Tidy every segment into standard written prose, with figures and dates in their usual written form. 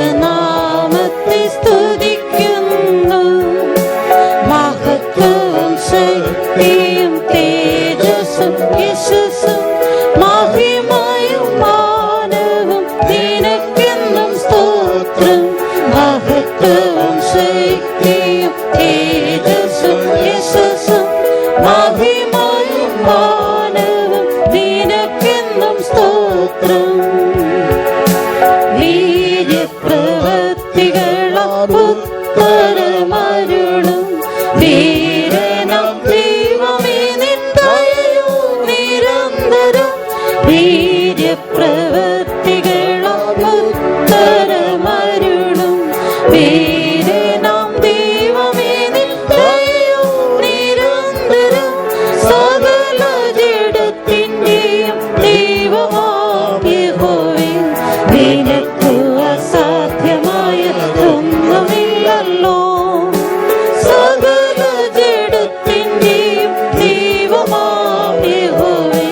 മഹത്വനാമത്തെ സ്തുതിക്കുന്നു. മഹത്വവും ശക്തിയും തേജസ്സും യശസ്സും മഹിമയും മാനവും നിനക്കെന്നും സ്തോത്രം. മഹത്വവും ശക്തിയും തേജസ്സും യശസ്സും മഹിമയും മാനവും നിനക്കെന്നും സ്തോത്രം. വീര്യപ്രവൃത്തികളാൽ ഉത്തരമരുളും വീരനാം ദൈവമേ നിൻ ദയയോ നിരന്തരം. വീര്യപ്രവൃത്തികളാൽ ഉത്തരമരുളും വീരനാം ദൈവമേ നിൻ ദയയോ നിരന്തരം. സകല ജഡത്തിന്റെയും ദൈവമാം യഹോവേ, നിനക്കു അസാധ്യമായതൊന്നുമില്ലല്ലോ. സകല ജഡത്തിന്റെയും ദൈവമാം യഹോവേ,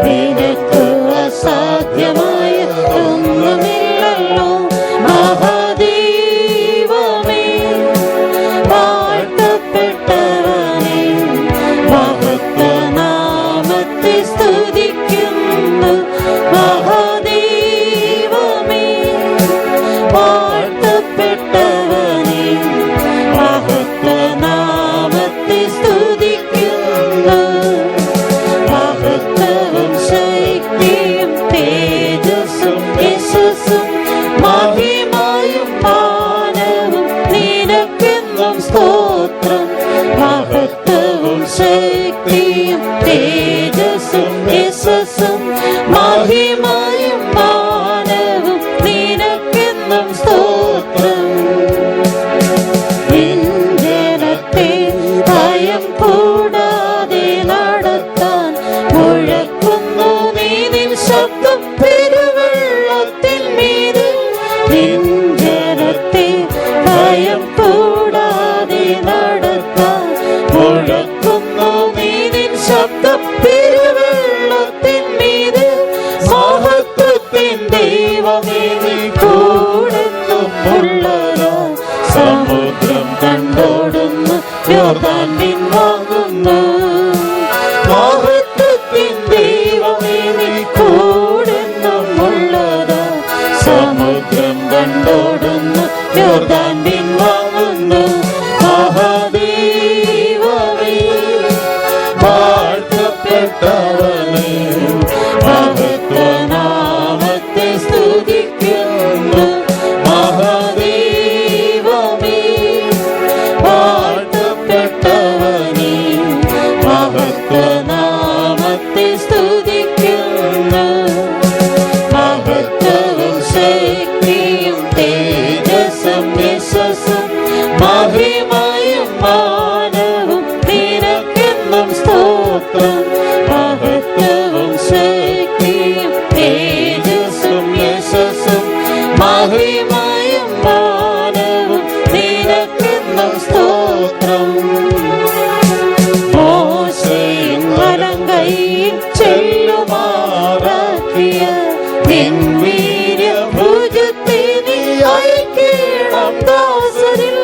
നിനക്കു അസാധ്യമായതൊന്നുമില്ലല്ലോ. മഹാദൈവമേ, വാഴ്ത്തപ്പെട്ടവനേ, മഹത്വനാമത്തെ സ്തുതിക്കുന്നു. മഹാദൈവമേ, വാഴ്ത്തപ്പെട്ടവനേ, മഹത്വനാമത്തെ സ്തുതിക്കുന്നു. മഹത്വവും ശക്തിയും തേജസ്സും യശസ്സും മഹിമയും മാനവും നിനക്കെന്നും സ്തോത്രം. മഹത്വവും ശക്തിയും തേജസ്സും യശസ്സും മഹിമയും മാനവും നിനക്കെന്നും സ്തോത്രം. ജനത്തെ ഭയം കൂടാതെ നടത്താൻ മുഴക്കുന്നു നീ നിൻ ശബ്ദം പെരുവെള്ളത്തിൻ മീതെ. ജനത്തെ ഭയം കൂടാതെ നടത്താൻ മുഴക്കുന്നു നീ നിൻ ശബ്ദം പെരുവെള്ളത്തിൻ മീതെ. മഹത്വത്തിൻ ദൈവമേ നീ കൂടെന്നുള്ളതാ. സമുദ്രം കണ്ടോടുന്നു, യോർദാൻ പിൻവാങ്ങുന്നു. മഹത്വത്തിൻ ദൈവമേ നീ കൂടെന്നുള്ളതാ. സമുദ്രം കണ്ടോടുന്നു, യോർദാൻ പിൻവാങ്ങുന്നു. മഹാദൈവമേ, വാഴ്ത്തപ്പെട്ടവനേ, മഹത്വനാമത്തെ സ്തുതിക്കുന്നു. മഹാദൈവമേ, വാഴ്ത്തപ്പെട്ടവനേ, മഹത്വനാമത്തെ സ്തുതിക്കുന്നു. മഹത്വവും ശക്തിയും തേജസ്സും യശസ്സും മഹിമയും മാനവും നിനക്കെന്നും സ്തോത്രം. മഹത്വവും ശക്തിയും തേജസ്സും യശസ്സും മഹിമയും മാനവും നിനക്കെന്നും സ്തോത്രം. മോശെയും വലങ്കൈയിൽ ചെല്ലുമാറാക്കിയ നിൻ വീര്യഭുജത്തെ നീ അയക്കണം ദാസരിൽ.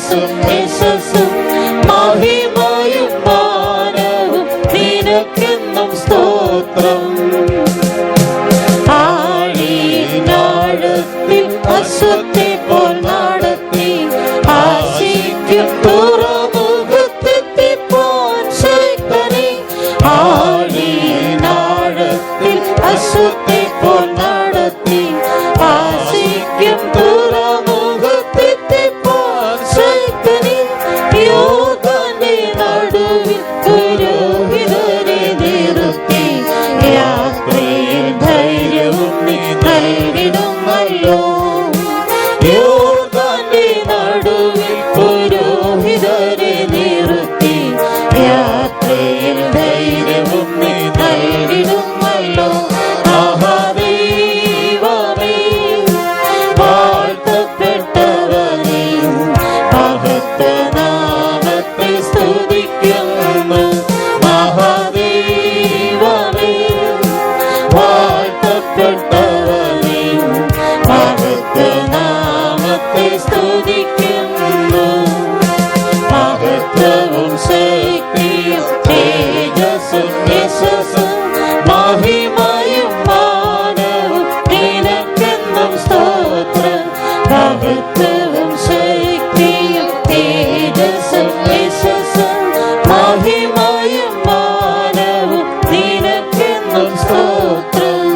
തേജസ്സും യശസ്സും മഹിമയും മാനവും നിനക്കെന്നും സ്തോത്രം. ആഴിനാഴത്തിൽ അശ്വത്തെ പോൽ നടത്തി ആശിക്കും തുറമുഖത്തെത്തിപ്പോൻ ശക്തനെ. ആഴിനാഴത്തിൽ അശ്വത്തെ പോൽ നടത്തി ആശിക്കും തുറമുഖത്തെത്തിപ്പോൻ ശക്തനെ. യോർദ്ദാന്റെ നടുവിൽ പുരോഹിതരെ നിർത്തി യാത്രയിൽ ധൈര്യവും നീ നൽകിടുമല്ലോ. യോർദ്ദാന്റെ നടുവിൽ പുരോഹിതരെ നിർത്തി യാത്രയിൽ ധൈര്യവും നീ നൽകിടുമല്ലോ. മഹാദൈവമേ വാഴ്ത്തപ്പെട്ടവനേ മഹത്വനാമത്തെ സ്തുതിക്കുന്നു. മഹാദൈവമേ വാഴ്ത്തപ്പെട്ടവനേ മഹത്വനാമത്തെ സ്തുതിക്കുന്നു. മഹത്വവും ശക്തിയും തേജസ്സും യശസ്സും മഹിമയും മാനവും നിനക്കെന്നും സ്തോത്രം. മഹത്വവും ശക്തിയും തേജസ്സും യശസ്സും മഹിമയും മാനവും നിനക്കെന്നും സ്തോത്രം.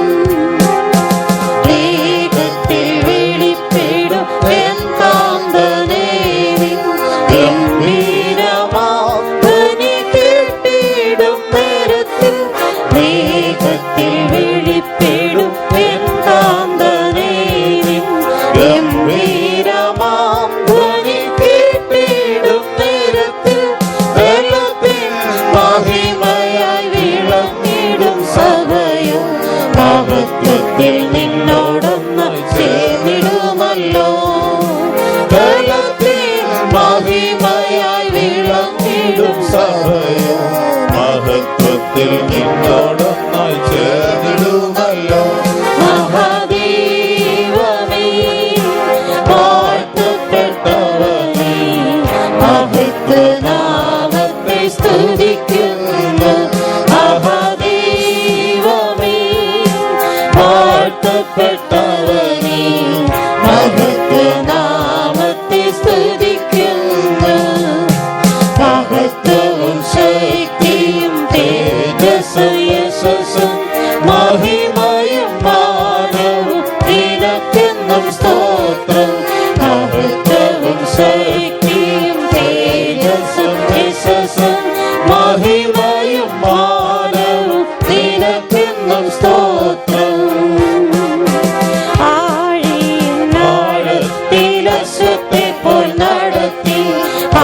വേഗത്തിൽ വെളിപ്പെടും എന്താന്തനേ നിൻ ഗംഭീരമാധ്വനി കേട്ടിടും നേരത്തിൽ. വേഗത്തിൽ വെളിപ്പെടും എന്താന്തനേ നിൻ ഗംഭീരമാധ്വനി കേട്ടിടും നേരത്തിൽ. വെള്ളത്തിൽ മഹിമയായി വിളങ്ങിടും സഭയും മഹത്വത്തിൽ നിന്നോടൊന്നായി ചേർന്നിടുമല്ലോ. വെള്ളത്തിൽ മഹിമയായി വിളങ്ങിടും സഭയും മഹത്വത്തിൽ നിന്നോടൊന്നായി ചേർന്നിടുമല്ലോ. മഹാദൈവമേ വാഴ്ത്തപ്പെട്ടവനേ മഹത്വനാമത്തെ സ്തുതിക്കുന്നു. മഹാദൈവമേ വാഴ്ത്തപ്പെട്ടവനേ മഹത്വനാമത്തെ സ്തുതിക്കുന്നു. മഹത്വവും ശക്തിയും തേജസ്സും യശസ്സും മഹിമയും മാനവും നിനക്കെന്നും സ്തോത്രം. മഹത്വവും ശക്തിയും തേജസ്സും യശസ്സും മഹിമയും മാനവും നിനക്കെന്നും സ്തോത്രം. ആഴിനാഴത്തിൽ അശ്വത്തെ പോൽ നടത്തി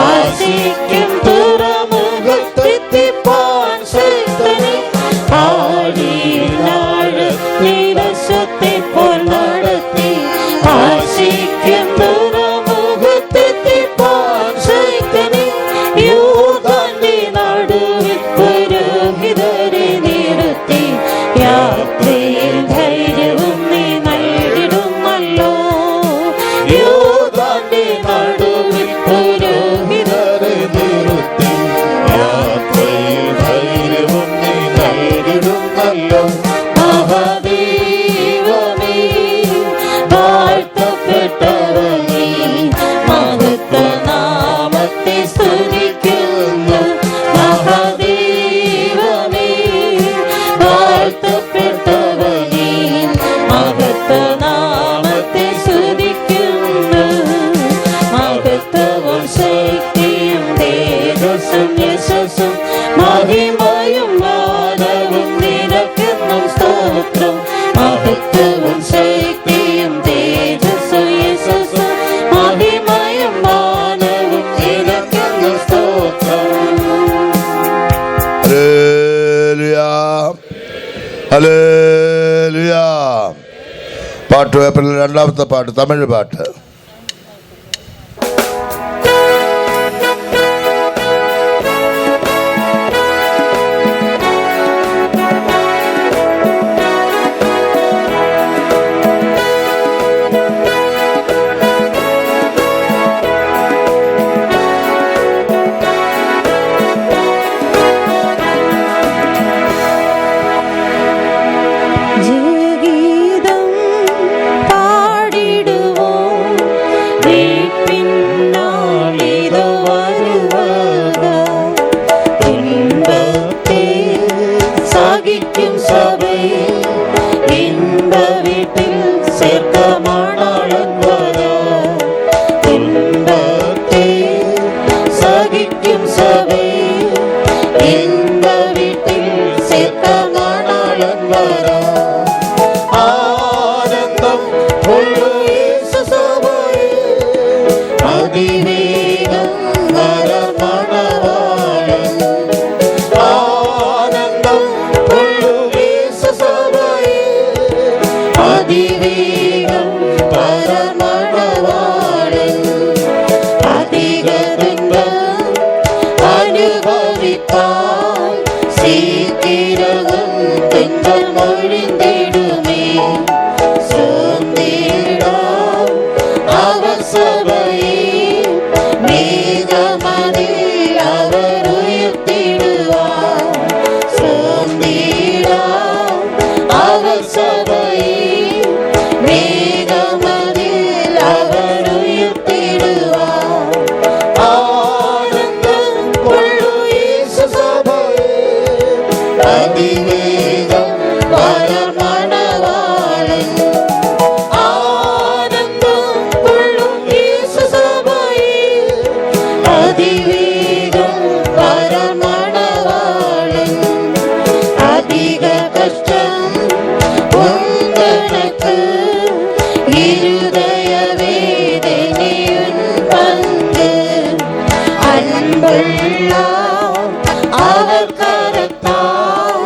ആശിക്കും തുറമുഖത്തെത്തിപ്പോൻ ശക്തനെ. ആഴിനാഴത്തിൽ അശ്വത്തെ പോൽ നടത്തി ആശിക്കും തുറമുഖത്തെത്തിപ്പോൻ ശക്തനെ. യോർദ്ദാന്റെ നടുവിൽ പുരോഹിതരെ നിർത്തി യാത്രയിൽ ധൈര്യവും നീ നൽകിടുമല്ലോ. യോർദ്ദാന്റെ നടുവിൽ പുരോഹിതരെ നിർത്തി യാത്രയിൽ ധൈര്യവും നീ നൽകിടുമല്ലോ. മഹാദൈവമേ വാഴ്ത്തപ്പെട്ടവനേ മഹത്വനാമത്തെ സ്തുതിക്കുന്നു. മഹാദൈവമേ വാഴ്ത്തപ്പെട്ടവനേ മഹത്വനാമത്തെ സ്തുതിക്കുന്നു. മഹത്വവും ശക്തിയും തേജസ്സും യശസ്സും മഹിമയും മാനവും നിനക്കെന്നും സ്തോത്രം. മഹത്വവും ശക്തിയും തേജസ്സും യശസ്സും മഹിമയും മാനവും നിനക്കെന്നും സ്തോത്രം. Hallelujah hallelujah. പാട്ട് പേപ്പറിൽ രണ്ടാമത്തെ പാട്ട്, തമിഴ് പാട്ട്. அதிவேகம் வரமணவாளன் அதிக கஷ்டம் உங்களுக்கு இருதய வேதனையுன் பங்கு அன்பெல்லாம் அவர் கரத்தால்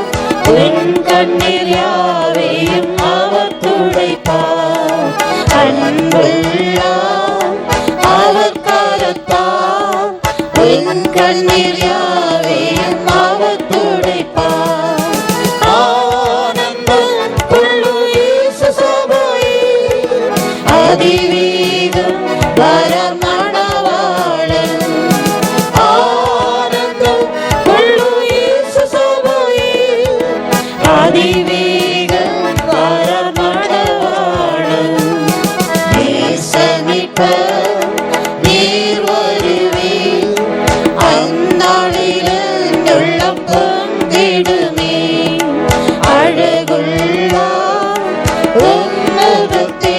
உன் கண்ணீர் யாவையும் அவர் துடைப்பார் அன்பெல்லாம் அவர் கரத்தால் உன் கண்ணீர் யாவையும் அவர் துடைப்பார் ஆனந்தம் கொள்ளும் இயேசு சபையில் அதிவேகம் வரமணவாளன் ஆனந்தம் கொள்ளும் இயேசு சபையில் அதிவேகம் வரமணவாளன் நேசமிப்பர் நீர் வருவீர் அந்நாளில் உள்ளம் பொங்கிடுமே அழகுள்ளார் உன்முகத்தை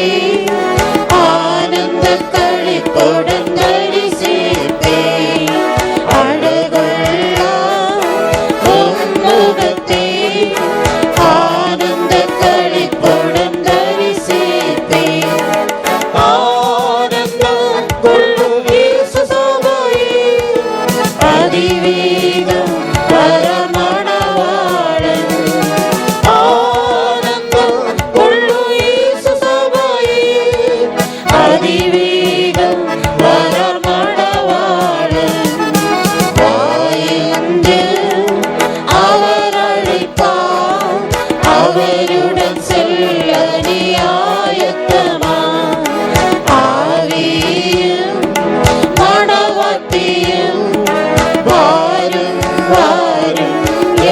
ஆனந்த களிப்புடன் தரிசிப்பேன் அழகுள்ளார் உன்முகத்தை ஆனந்த களிப்புடன் தரிசிப்பேன் ஆனந்தம் கொள்ளும் இயேசு சபையில் அதிவேகம் வரமணவாளன் ஆனந்தம் கொள்ளும் இயேசு சபையில் அதிவேகம் வரமணவாளன் வாயென்று அவர் அழைப்பார் அவருடன் செல்ல நீ ஆயத்தமா ஆவியும் மணவாட்டியும் வாரும் வாரும்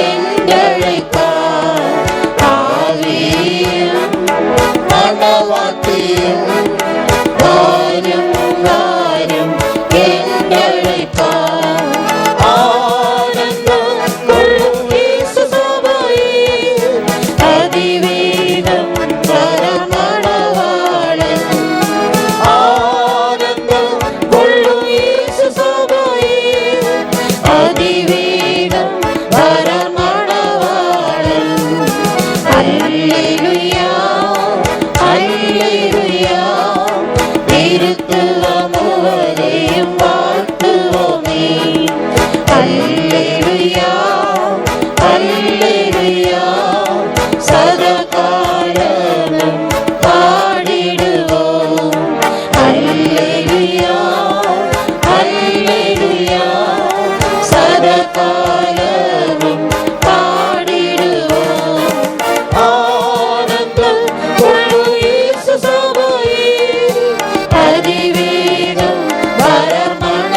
என்றழைப்பார் ஆவியும் மணவாட்டியும் வாரும் வாரும் என்றழைப்பார் ஆனந்தம் கொள்ளும் இயேசு சபையில் அதிவேகம் வரமணவாளன் ஆனந்தம் கொள்ளும் இயேசு சபையில் அதிவேகம் வரமணவாளன் அல்லேலூயா அல்லேலூயா திருத்துவம் உவரையும் வாழ்த்துவோமே அல்லேலூயா அல்லேலூயா சதாகாலமும் பாடிடுவோம் அல்லேலூயா அல்லேலூயா சதாகாலமும் பாடிடுவோம் ஆனந்தம் கொள்ளும் இயேசு சபையில் அதிவேகம் வரமணவாளன்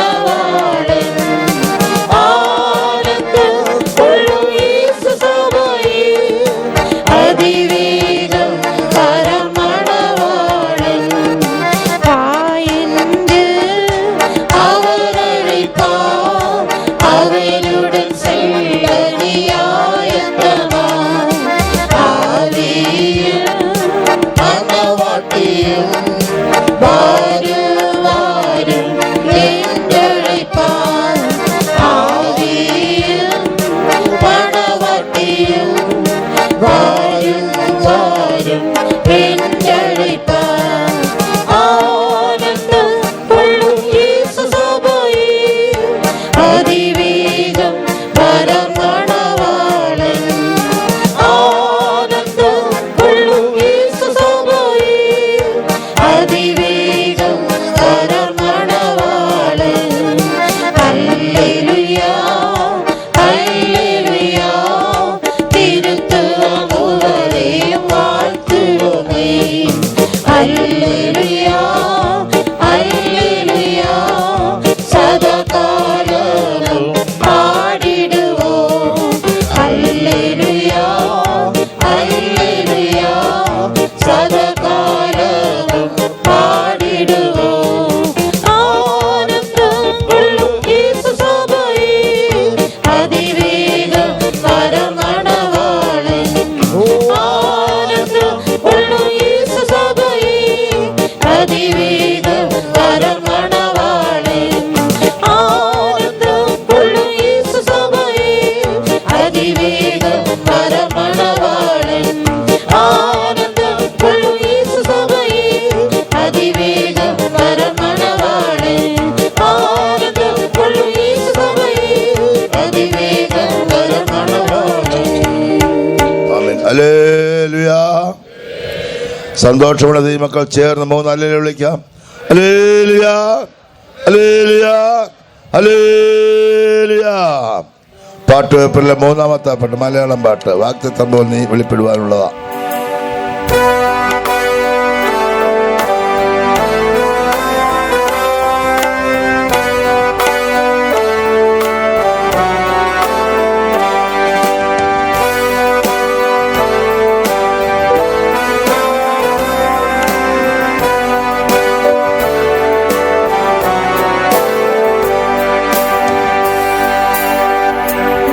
സന്തോഷമുള്ള ദൈവമക്കൾ ചേർന്ന് 3 ഹല്ലേലൂയ വിളിക്കാം. Hallelujah, hallelujah, hallelujah. പാട്ടുവെപ്പിലെ 3-ാമത്തെ പാട്ട്, മലയാളം പാട്ട്. വാഗ്ദത്തം പോലെ നീ വെളിപ്പെടുവാനുള്ളതാ.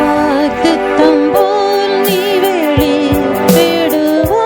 വാഗ്ദത്തം പോൽ നീ വെളിപ്പെടുവാനുള്ളതാ.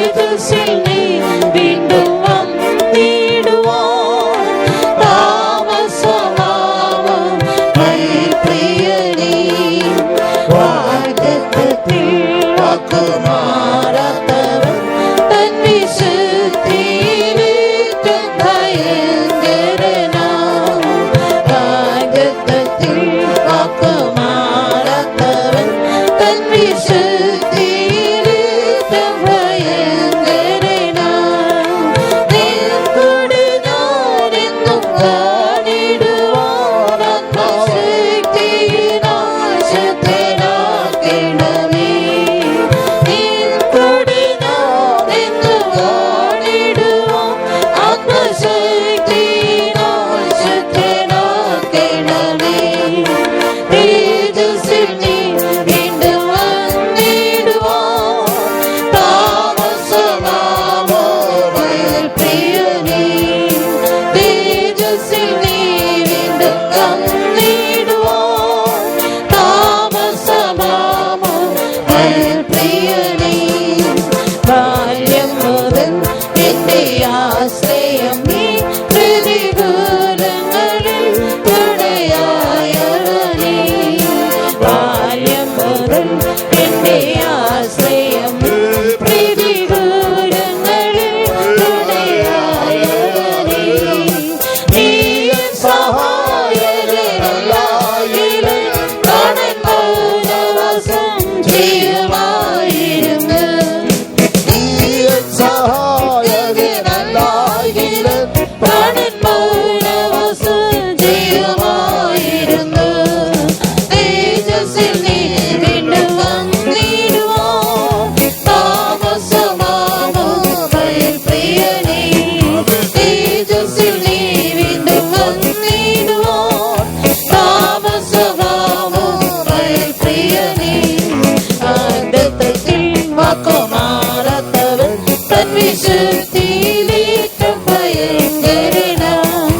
തേജസ്സിൽ നീ വീണ്ടും വന്നിടുവാൻ താമസമാവും പ്രിയനേ. വാഗ്ദത്തത്തിൽ വാക്കുമാറാത്തവൻ തൻ വിശുദ്ധിയിലേറ്റം ഭയങ്കരനാം. വാഗ്ദത്തത്തിൽ വാക്കുമാറാത്തവൻ തൻ വിശുദ്ധിയിലേറ്റം ഭയങ്കരനാം. നിൻകൂടെ ഞാനെന്നും കാണിടുവാൻ ആത്മശക്തിയിനാൽ ശക്തനാക്കണമേ. നിൻകൂടെ ഞാനെന്നും കാണിടുവാൻ ആത്മശക്തിയിനാൽ ശക്തനാക്കണമേ. തേജസ്സിൽ നീ വീണ്ടും വന്നിടുവാൻ താമസമാവോ പ്രിയനേ. തേജസ്സിൽ നീ വീണ്ടും വന്നിടുവാൻ താമസമാവോ പ്രിയനേ. ബാല്യം മുതൽ എന്റെ ആശ്രയം നീ പ്രതികൂലങ്ങളിൽ തുണയായവനേ. ബാല്യം മുതൽ എന്റെ ആശ്രയം നീ പ്രതികൂലങ്ങളിൽ തുണയായവനേ. നീ എൻ സഹായകനായാലും പ്രാണൻ മൗനവാസം ചെയ്യുമായിരുന്നു. നീ എൻ സഹായകനായാലും പ്രാണൻ മൗനവാസം ചെയ്യുമായിരുന്നു. തേജസ്സിൽ നീ വീണ്ടും വന്നിടുവാൻ താമസമാവോ പ്രിയനേ. തേജസ്സിൽ നീ വീണ്ടും വന്നിടുവാൻ താമസമാവോ പ്രിയനേ. വാഗ്ദത്തത്തിൽ വാക്കുമാറാത്തവൻ തൻ വിശുദ്ധിയിലേറ്റം ഭയങ്കരനാം.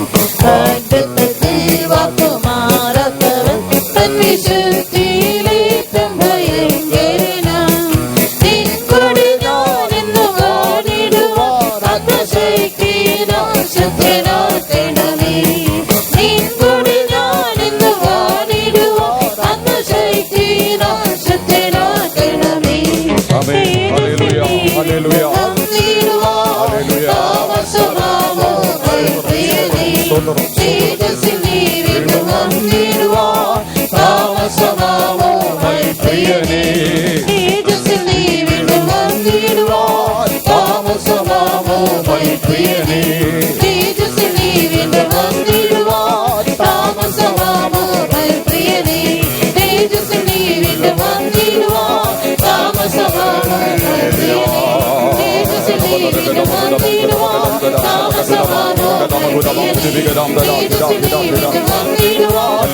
വാഗ്ദത്തത്തിൽ വാക്കുമാറാത്തവൻ തൻ വിശുദ്ധിയിലേറ്റം ഭയങ്കരനാം. നിൻകൂടെ ഞാനെന്നും കാണിടുവാൻ ആത്മശക്തിയിനാൽ ശക്തനാക്കണമേ. നിൻകൂടെ ഞാനെന്നും കാണിടുവാൻ ആത്മശക്തിയിനാൽ ശക്തനാക്കണമേ. ആമേൻ. ഹല്ലേലൂയ. ഹല്ലേലൂയ. ഹല്ലേലൂയ. താമസമാവോ പ്രിയനേ. തേജസ്സിൽ നീ വീണ്ടും വന്നിടുവാൻ താമസമാവോ പ്രിയനേ. തേജസ്സിൽ നീ വീണ്ടും വന്നിടുവാൻ താമസമാവോ പ്രിയനേ. തേജസ്സിൽ നീ വീണ്ടും വന്നിടുവാൻ താമസമാവോ പ്രിയനേ. തേജസ്സിൽ നീ വീണ്ടും വന്നിടുവാൻ താമസമാവോ പ്രിയനേ. തേജസ്സിൽ നീ വീണ്ടും വന്നിടുവാൻ താമസമാവോ പ്രിയനേ. തേജസ്സിൽ നീ വീണ്ടും വന്നിടുവാൻ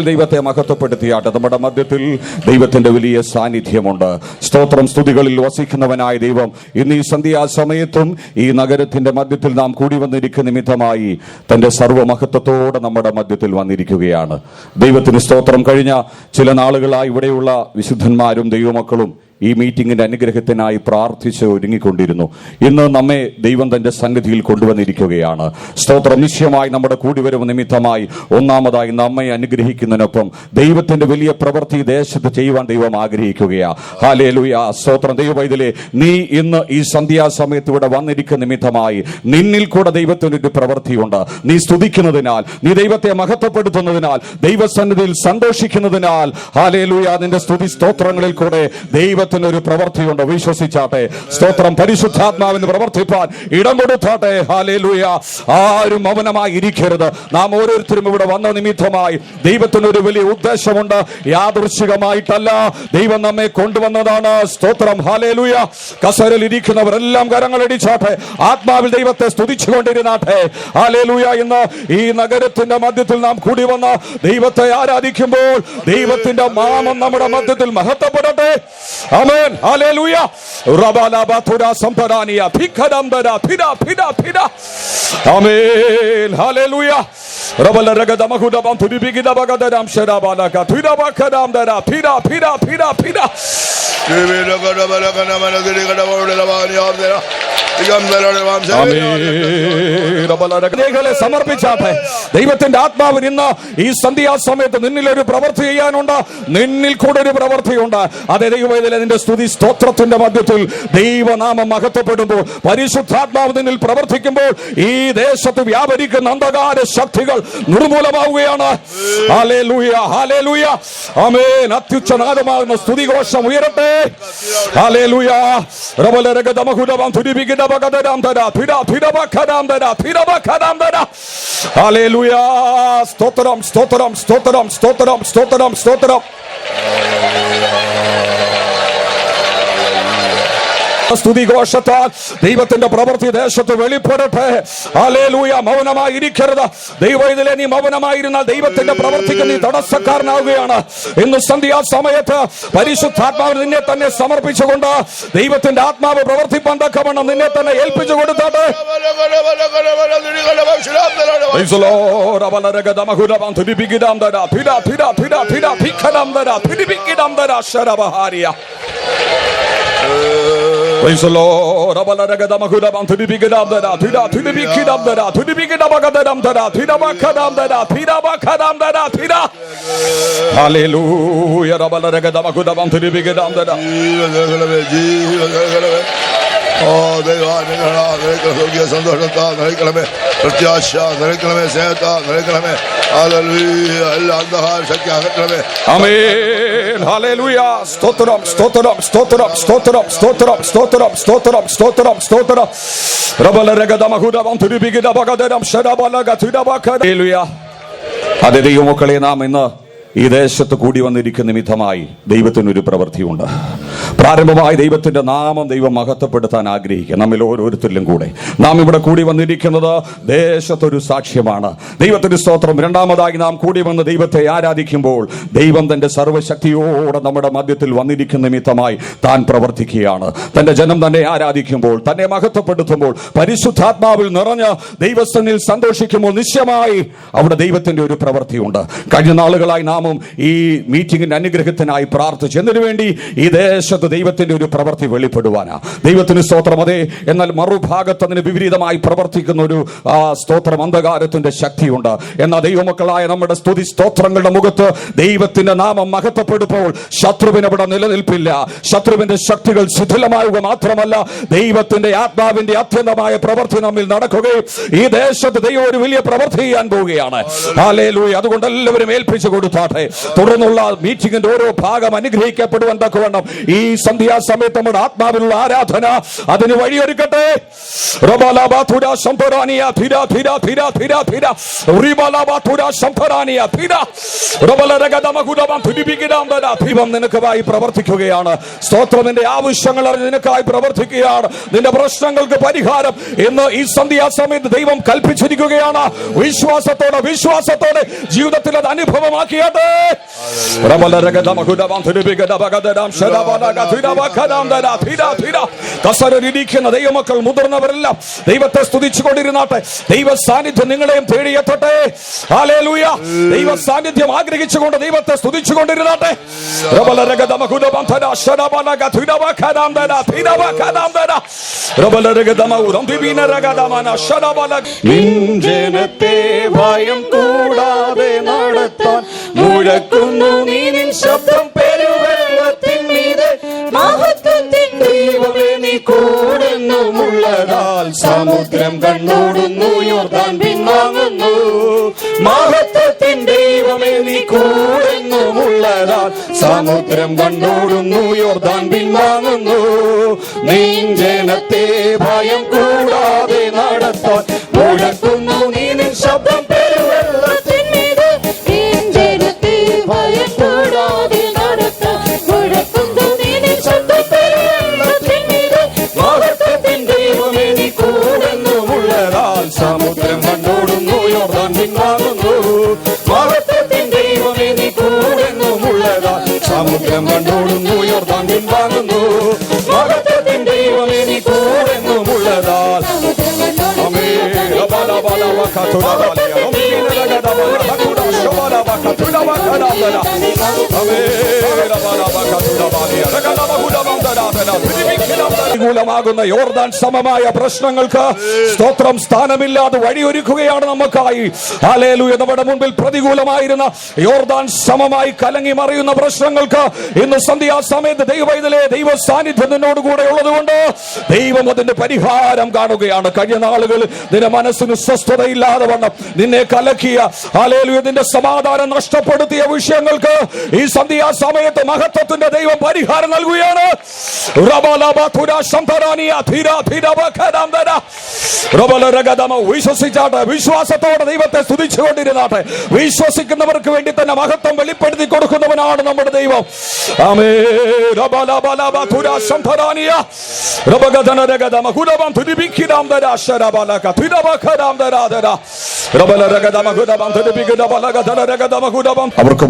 ദൈവത്തെ മഹത്വപ്പെടുത്തിയാട്ടെ. നമ്മുടെ മധ്യത്തിൽ ദൈവത്തിന്റെ വലിയ സാന്നിധ്യമുണ്ട്. സ്തോത്രം. സ്തുതികളിൽ വസിക്കുന്നവനായ ദൈവം ഇന്ന് ഈ സന്ധ്യാസമയത്തും ഈ നഗരത്തിന്റെ മധ്യത്തിൽ നാം കൂടി വന്നിരിക്കുന്ന നിമിത്തമായി തന്റെ സർവ്വമഹത്വത്തോടെ നമ്മുടെ മധ്യത്തിൽ വന്നിരിക്കുകയാണ്. ദൈവത്തിന് സ്തോത്രം. കഴിഞ്ഞ ചില നാളുകളായി ഇവിടെയുള്ള വിശുദ്ധന്മാരും ദൈവമക്കളും ഈ മീറ്റിംഗിന്റെ അനുഗ്രഹത്തിനായി പ്രാർത്ഥിച്ച് ഒരുങ്ങിക്കൊണ്ടിരുന്നു. ഇന്ന് നമ്മെ ദൈവം തന്റെ സന്നിധിയിൽ കൊണ്ടുവന്നിരിക്കുകയാണ്. സ്തോത്രം. നിശ്ചയമായി നമ്മുടെ കൂടിവരവ് നിമിത്തമായി ഒന്നാമതായി നമ്മെ അനുഗ്രഹിക്കുന്നതിനൊപ്പം ദൈവത്തിന്റെ വലിയ പ്രവൃത്തി ദേശത്ത് ചെയ്യുവാൻ ദൈവം ആഗ്രഹിക്കുകയാണ്. ഹല്ലേലൂയ. സ്തോത്രം. ദൈവവൈതലേ, നീ ഇന്ന് ഈ സന്ധ്യാസമയത്ത് ഇവിടെ വന്നിരിക്കുന്ന നിമിത്തമായി നിന്നിൽ കൂടെ ദൈവത്തിന്റെ ഒരു പ്രവൃത്തിയുണ്ട്. നീ സ്തുതിക്കുന്നതിനാൽ, നീ ദൈവത്തെ മഹത്വപ്പെടുത്തുന്നതിനാൽ, ദൈവസന്നിധിയിൽ സന്തോഷിക്കുന്നതിനാൽ, ഹല്ലേലൂയ, നിന്റെ സ്തുതി സ്തോത്രങ്ങളിൽ കൂടെ ദൈവത്തിന് ഒരു പ്രവൃത്തിയുണ്ട്. വിശ്വസിച്ചാട്ടെ. സ്തോത്രം. പരിശുദ്ധാത്മാവിന് പ്രവർത്തിപ്പാൻ ഇടം കൊടുത്താട്ടെ. ഹല്ലേലൂയ. ആരും മൗനമായി ഇരിക്കരുത്. നാം ഓരോരുത്തരും ഇവിടെ വന്ന നിമിത്തമായി ദൈവത്തിന് ഒരു വലിയ ഉദ്ദേശമുണ്ട്. യാദൃശ്ചികമായിട്ടല്ല ദൈവം നമ്മെ കൊണ്ടുവന്നതാണ്. സ്തോത്രം. ഹല്ലേലൂയ. കസേരയിൽ ഇരിക്കുന്നവരെല്ലാം കരങ്ങളടിച്ചാട്ടെ. ആത്മാവിൽ ദൈവത്തെ സ്തുതിച്ചുകൊണ്ടിരുന്നാട്ടെ. ഹല്ലേലൂയ. ഇന്ന് ഈ നഗരത്തിന്റെ മധ്യത്തിൽ നാം കൂടി വന്ന ദൈവത്തെ ആരാധിക്കുമ്പോൾ ദൈവത്തിന്റെ നാമം നമ്മുടെ മധ്യത്തിൽ മഹത്വപ്പെടട്ടെ. ആമേൻ. ഹല്ലേലൂയ. റബലബതുര സംപരാനിയ ഭിഖദംബര ഭിദ ഭിദ ഭിദ. ആമേൻ. ഹല്ലേലൂയ. റബലരഗദമഹുദബം തുരിബിഗിദബഗദരം ശരബലക തുരബഖദംദര ഭിദ ഭിദ ഭിദ ഭിദ. സമർപ്പിച്ചാട്ടെ. ദൈവത്തിന്റെ ആത്മാവിന് ഇന്ന് ഈ സന്ധ്യാസമയത്ത് നിന്നിൽ ഒരു പ്രവൃത്തി ചെയ്യാനുണ്ട്, നിന്നിൽ കൂടെ ഒരു പ്രവൃത്തിയുണ്ട്. അതേ ദൈവവേദന നിന്റെ സ്തുതി സ്തോത്രത്തിന്റെ മധ്യത്തിൽ ദൈവനാമം മഹത്വപ്പെടുമ്പോൾ, പരിശുദ്ധാത്മാവ് നിന്നിൽ പ്രവർത്തിക്കുമ്പോൾ ഈ ദേശത്ത് വ്യാപരിക്കുന്ന അന്ധകാര ശക്തികൾ നിർമൂലമാവുകയാണ്. Hallelujah, hallelujah. ആമേൻ. അത്യുച്ചനാദമാകുന്ന സ്തുതിഘോഷം ഉയരട്ടെ. ഹല്ലേലൂയ. റബലരഗദമഹുദബം തുരിബിഗിദബഗദരംദര ഭിദ ഭിദബഖദംദര ഭിദബഖദംദര. ഹല്ലേലൂയ. സ്തോത്രം സ്തോത്രം സ്തോത്രം സ്തോത്രം സ്തോത്രം സ്തോത്രം. സ്തുതിഘോഷത്താൽ ദൈവത്തിന്റെ പ്രവൃത്തി ദേശത്ത് വെളിപ്പെടട്ടെ. ഹല്ലേലൂയ. മൗനമായി ഇരിക്കരുത്. ദൈവവേദന നീ മൗനമായിരുന്നാൽ ദൈവത്തിന്റെ പ്രവൃത്തിക്ക് നീ തടസ്സക്കാരനാവുകയാണ്. ഇന്ന് സന്ധ്യാസമയത്ത് പരിശുദ്ധാത്മാവ് നിന്നെ തന്നെ സമർപ്പിച്ചുകൊണ്ട് ദൈവത്തിന്റെ ആത്മാവ് പ്രവർത്തിപ്പാൻ തക്കവണ്ണം നിന്നെ തന്നെ ഏൽപ്പിച്ചു കൊടുത്താട്ടെ. Praise the Lord. Rabalaragadamahudabam thudibigidamdara thida thudibikidamdara thudibigidabagadaramdara thidabakadamdara thidabakadamdara thida. Hallelujah. Rabalaragadamahudabam thudibigidamdara. സന്തോഷത്താ നിറയ്ക്കണമേ, പ്രത്യാശ നിറയ്ക്കണമേ, സ്നേഹത്താ നിറയ്ക്കണമേ. എല്ലാ അന്ധകാര ശക്തി അകറ്റണമേ. ആമേൻ. ഹല്ലേലൂയ. സ്തോത്രം സ്തോത്രം സ്തോത്രം സ്തോത്രം സ്തോത്രം സ്തോത്രം സ്തോത്രം സ്തോത്രം സ്തോത്രം. റബലരഗദമഹുദബം തുരിബിഗിദബഗദരം ശരബലഗ തുരബഖദ. ഹല്ലേലൂയ. അതേ ദൈവമക്കളെ, നാം ഇന്ന് ഈ ദേശത്ത് കൂടി വന്നിരിക്കുന്ന നിമിത്തമായി ദൈവത്തിനൊരു പ്രവൃത്തിയുണ്ട്. പ്രാരംഭമായി ദൈവത്തിന്റെ നാമം ദൈവം മഹത്വപ്പെടുത്താൻ ആഗ്രഹിക്കുക. നമ്മിൽ ഓരോരുത്തരിലും കൂടെ നാം ഇവിടെ കൂടി വന്നിരിക്കുന്നത് ദേശത്തൊരു സാക്ഷ്യമാണ്. ദൈവത്തിന്റെ സ്തോത്രം. രണ്ടാമതായി നാം കൂടി വന്ന് ദൈവത്തെ ആരാധിക്കുമ്പോൾ ദൈവം തന്റെ സർവ്വശക്തിയോടെ നമ്മുടെ മധ്യത്തിൽ വന്നിരിക്കുന്ന നിമിത്തമായി താൻ പ്രവർത്തിക്കുകയാണ്. തന്റെ ജനം തന്നെ ആരാധിക്കുമ്പോൾ, തന്നെ മഹത്വപ്പെടുത്തുമ്പോൾ, പരിശുദ്ധാത്മാവിൽ നിറഞ്ഞ് ദൈവസ്ഥനിൽ സന്തോഷിക്കുമ്പോൾ നിശ്ചയമായി അവിടെ ദൈവത്തിന്റെ ഒരു പ്രവൃത്തിയുണ്ട്. കഴിഞ്ഞ നാളുകളായി നാം ഈ മീറ്റിംഗിന്റെ അനുഗ്രഹത്തിനായി പ്രാർത്ഥിച്ചു. എന്നതിനു വേണ്ടി ഈ ദേശത്ത് ദൈവത്തിന്റെ ഒരു പ്രവൃത്തി വെളിപ്പെടുവാനാ. ദൈവത്തിന് സ്തോത്രം. അതെ, എന്നാൽ മറുഭാഗത്ത് അതിന് വിപരീതമായി പ്രവർത്തിക്കുന്ന ഒരു സ്തോത്രം, അന്ധകാരത്തിന്റെ ശക്തിയുണ്ട്. എന്നാൽ ദൈവമക്കളായ നമ്മുടെ സ്തുതി സ്തോത്രങ്ങളുടെ മുഖത്ത് ദൈവത്തിന്റെ നാമം മഹത്വപ്പെടുമ്പോൾ ശത്രുവിന് അവിടെ നിലനിൽപ്പില്ല. ശത്രുവിന്റെ ശക്തികൾ ശിഥിലമാവുക മാത്രമല്ല, ദൈവത്തിന്റെ ആത്മാവിന്റെ അത്യന്തമായ പ്രവൃത്തി നമ്മിൽ നടക്കുകയും ഈ ദേശത്ത് ദൈവം ഒരു വലിയ പ്രവൃത്തി ചെയ്യാൻ പോവുകയാണ്. ഹല്ലേലൂയ. അതുകൊണ്ട് എല്ലാവരും ഏൽപ്പിച്ചു കൊടുത്താട്ടെ. തുടർന്നുള്ള മീറ്റിംഗിന്റെ ഓരോ ഭാഗം അനുഗ്രഹിക്കപ്പെടുവാൻ തക്കവണ്ണം ഈ സന്ധ്യാസമയത്ത് നമ്മുടെ ആത്മാവിലുള്ള ആരാധന അതിന് വഴിയൊരുക്കട്ടെ. ദൈവം നിനക്കായി പ്രവർത്തിക്കുകയാണ്. സ്തോത്രം. നിന്റെ ആവശ്യങ്ങൾ അറിഞ്ഞ് നിനക്കായി പ്രവർത്തിക്കുകയാണ്. നിന്റെ പ്രശ്നങ്ങൾക്ക് പരിഹാരം ഇന്ന് ഈ സന്ധ്യാസമയത്ത് ദൈവം കൽപ്പിച്ചിരിക്കുകയാണ്. വിശ്വാസത്തോടെ ജീവിതത്തിൽ അത് അനുഭവമാക്കിയാട്ടെ. കസരരിക്കുന്ന ദൈവമക്കൾ മുതിർന്നവരെല്ലാം ദൈവത്തെ സ്തുതിച്ചുകൊണ്ടിരുന്നാട്ടെ. ദൈവ സാന്നിധ്യം നിങ്ങളെയും തേടിയെത്തട്ടെ. ഹല്ലേലൂയ. ദൈവ സാന്നിധ്യം ആഗ്രഹിച്ചുകൊണ്ട് ദൈവത്തെ സ്തുതിച്ചുകൊണ്ടിരുന്നാട്ടെ. ഭയം കൂടാതെ നടത്താൻ മുഴക്കുന്നു നീ നിൻ ശബ്ദം പെരുവെള്ളത്തിന്മീതെ. മഹത്വത്തിൻ ദൈവമേ നീ കൂടുന്നുമുള്ളതാൽ സമുദ്രം കണ്ണോടുന്നു, യോർദാൻ പിൻവാങ്ങുന്നു. മഹത്വത്തിൻ ദൈവമേ നീ കൂടുന്നുമുള്ളതാൽ സമുദ്രം കണ്ണോടുന്നു, യോർദാൻ പിൻവാങ്ങുന്നു. നീൻ ജനത്തെ ഭയം കൂടാതെ നടത്താൻ മുഴക്കുന്നു നീ നിൻ ശബ്ദം പെരുവെള്ളത്തിന്മീതെ. ഭയം കൂടാതെ നടത്താൻ മുഴക്കുന്നു നീ നിൻ ശബ്ദം പെരുവെള്ളത്തിന്മീതെ. മഹത്വത്തിൻ ദൈവമേ നീ കൂടുന്നുമുള്ളതാൽ സമുദ്രം കണ്ണോടുന്നു, യോർദാൻ പിൻവാങ്ങുന്നു. മഹത്വത്തിൻ ദൈവമേ നീ കൂടുന്നുമുള്ളതാൽ സമുദ്രം കണ്ണോടുന്നു, യോർദാൻ പിൻവാങ്ങുന്നു. താങ്ങുന്നു. മഹത്വത്തിൻ ദൈവമേ നീ കൂടെന്നുമുള്ളതാൽ പ്രതികൂലമാകുന്ന യോർദാൻ സമമായ പ്രശ്നങ്ങൾക്ക് സ്തോത്രം സ്ഥാനമില്ലാതെ വഴിയൊരുക്കുകയാണ് നമുക്കായി. ഹല്ലേലൂയ. നമ്മുടെ മുൻപിൽ പ്രതികൂലമായിരുന്ന യോർദാൻ സമമായി കലങ്ങി മറിയുന്ന പ്രശ്നങ്ങൾക്ക് ഇന്ന് സന്ധ്യാസമയത്ത് ദൈവവൈതലേ ദൈവ സാന്നിധ്യം നിന്നോട് കൂടെ ഉള്ളതുകൊണ്ട് ദൈവം അതിന്റെ പരിഹാരം കാണുകയാണ്. കഴിഞ്ഞ നാളുകളിൽ നിന്റെ മനസ്സിന് സ്വസ്ഥതയില്ലാതെ വണ്ണം നിന്നെ കലക്കിയ, ഹല്ലേലൂയ, നിന്റെ സമാധാനം നഷ്ടപ്പെടുത്തിയ വിഷയങ്ങൾക്ക് ഈ സന്ധ്യാസമയത്ത് മഹത്വത്തിന്റെ ദൈവം പരിഹാരം നൽകുകയാണ്. വിശ്വസിച്ചാട്ടെ, വിശ്വാസത്തോടെ ദൈവത്തെ സ്തുതിച്ചുകൊണ്ടിരുന്നാട്ടെ. വിശ്വസിക്കുന്നവർക്ക് വേണ്ടി തന്നെ മഹത്വം വെളിപ്പെടുത്തി കൊടുക്കുന്നവനാണ് നമ്മുടെ ദൈവം. അവർക്ക്